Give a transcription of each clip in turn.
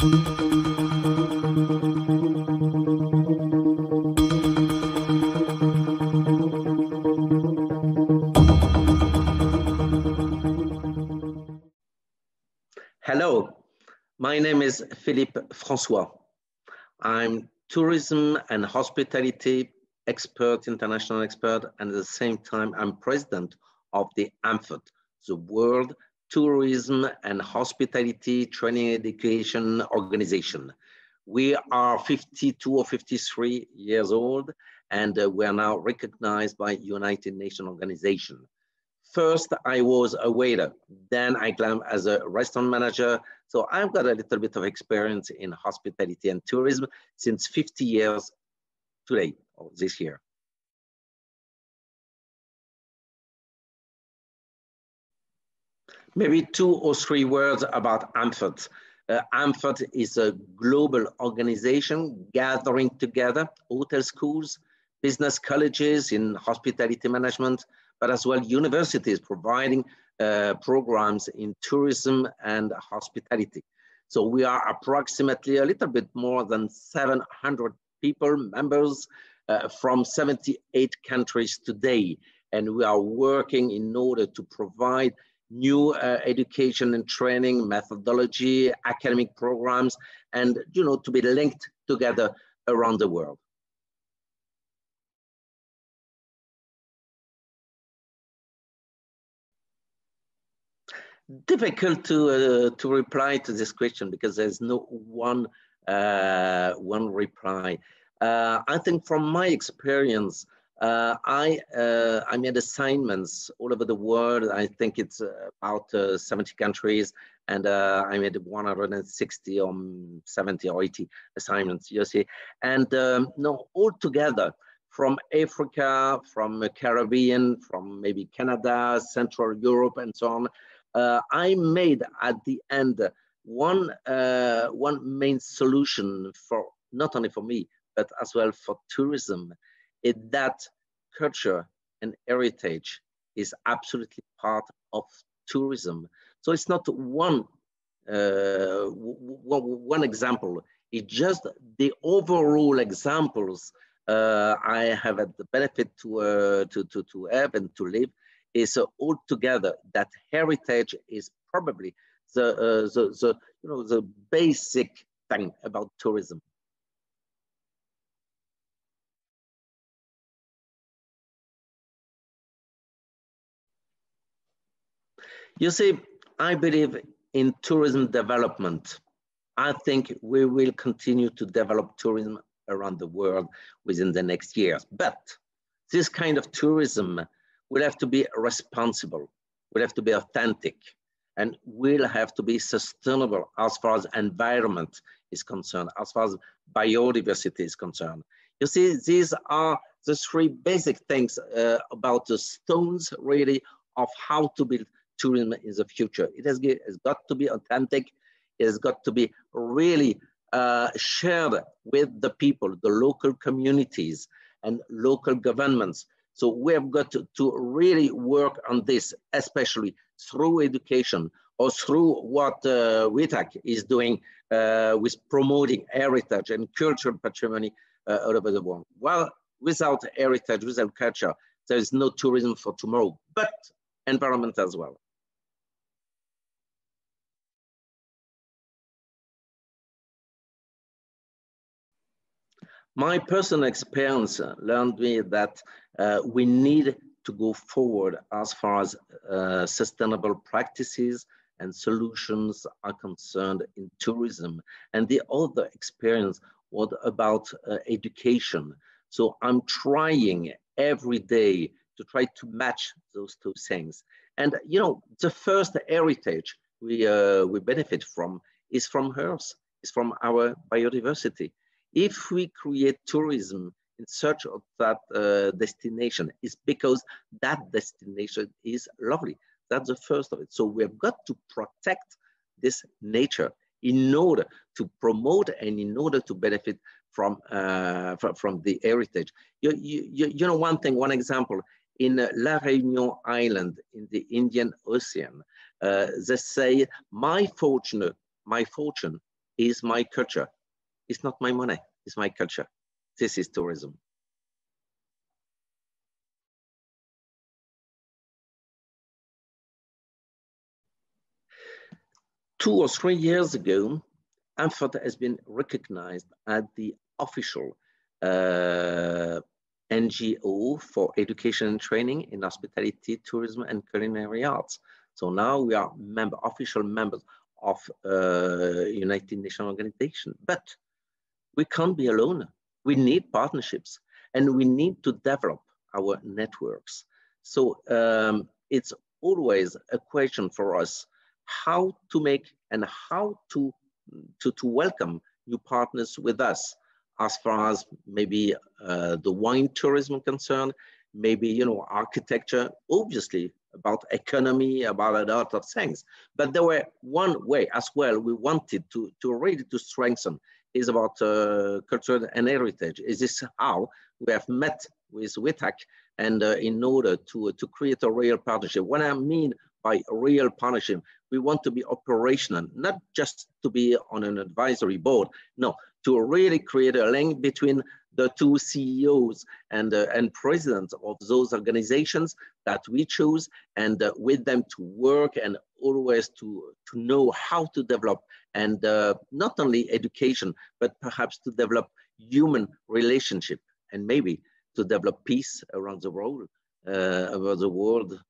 Hello, my name is Philippe François. I'm tourism and hospitality expert, international expert, and at the same time, I'm president of the AMFORHT, the World Tourism and Hospitality Training Education Organization. We are 52 or 53 years old, and we are now recognized by United Nations Organization. First, I was a waiter, then I climbed as a restaurant manager. So I've got a little bit of experience in hospitality and tourism since 50 years today, or this year. Maybe 2 or 3 words about AMFORHT. AMFORHT is a global organization gathering together hotel schools, business colleges in hospitality management, but as well universities providing programs in tourism and hospitality. So we are approximately a little bit more than 700 people, members from 78 countries today. And we are working in order to provide new education and training methodology, academic programs, and to be linked together around the world. Difficult to reply to this question because there's no one reply. I think from my experience, I made assignments all over the world. I think it's about 70 countries, and I made 160 or 70 or 80 assignments, you see. And no, all together, from Africa, from the Caribbean, from maybe Canada, Central Europe, and so on, I made at the end one main solution for not only for me, but as well for tourism, is that culture and heritage is absolutely part of tourism. So it's not one example. It's just the overall examples I have had the benefit to have and to live. Is all together that heritage is probably the basic thing about tourism. You see, I believe in tourism development. I think we will continue to develop tourism around the world within the next years. But this kind of tourism will have to be responsible, will have to be authentic, and will have to be sustainable as far as environment is concerned, as far as biodiversity is concerned. You see, these are the 3 basic things about the stones, really, of how to build tourism in the future. It has got to be authentic. It has got to be really shared with the people, the local communities and local governments. So we have got to really work on this, especially through education or through what WTACH is doing with promoting heritage and cultural patrimony all over the world. Well, without heritage, without culture, there is no tourism for tomorrow, but environment as well. My personal experience learned me that we need to go forward as far as sustainable practices and solutions are concerned in tourism. And the other experience was about education. So I'm trying every day to try to match those 2 things. And the first heritage we benefit from is from Earth, is from our biodiversity. If we create tourism in search of that destination, it's because that destination is lovely. That's the first of it. So we've got to protect this nature in order to promote and in order to benefit from the heritage. You know one thing, one example, in La Réunion Island in the Indian Ocean, they say, my fortune is my culture. It's not my money, it's my culture. This is tourism. Two or 3 years ago, AMFORHT has been recognized as the official NGO for education and training in hospitality, tourism, and culinary arts. So now we are official members of United Nations organization. But we can't be alone. We need partnerships, and we need to develop our networks. So it's always a question for us how to make and how to welcome new partners with us, as far as maybe the wine tourism concerned, maybe, you know, architecture, obviously about economy, about a lot of things. But there were one way as well we wanted to really to strengthen is about culture and heritage. Is this how we have met with WTACH and in order to create a real partnership? What I mean by a real partnership, we want to be operational, not just to be on an advisory board, no, to really create a link between the two CEOs and presidents of those organizations that we choose, and with them to work and always to know how to develop, and not only education, but perhaps to develop human relationship, and maybe to develop peace around the world,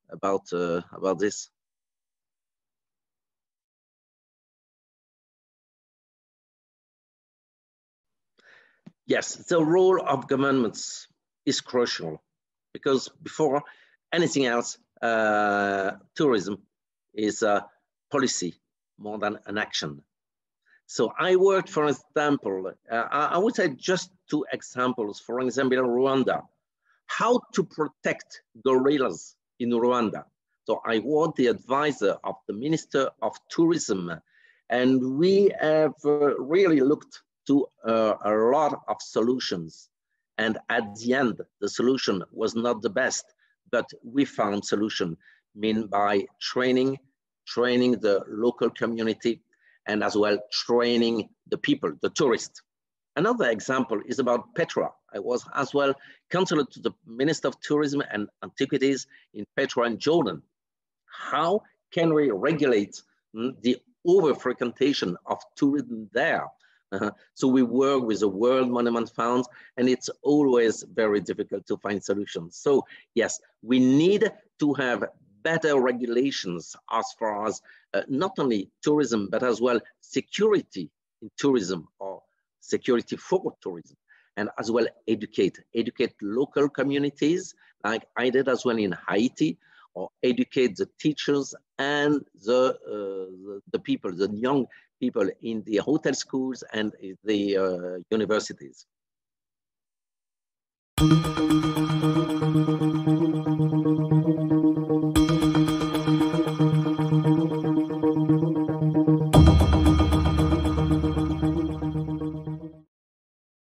about this. Yes, the role of governments is crucial, because before anything else, tourism is a policy more than an action. So I worked, for example, I would say just two examples. For example, in Rwanda, how to protect gorillas in Rwanda. So I was the advisor of the Minister of Tourism, and we have really looked to a lot of solutions. And at the end, the solution was not the best, but we found solution, mean by training the local community, and as well training the people, the tourists. Another example is about Petra. I was as well counselor to the Minister of Tourism and Antiquities in Petra in Jordan. How can we regulate the over-frequentation of tourism there? So we work with the World Monument Funds, and it's always very difficult to find solutions. So yes, we need to have better regulations as far as not only tourism, but as well security in tourism, or security for tourism, and as well educate local communities, like I did as well in Haiti, or educate the teachers and the people, the young people in the hotel schools and the universities.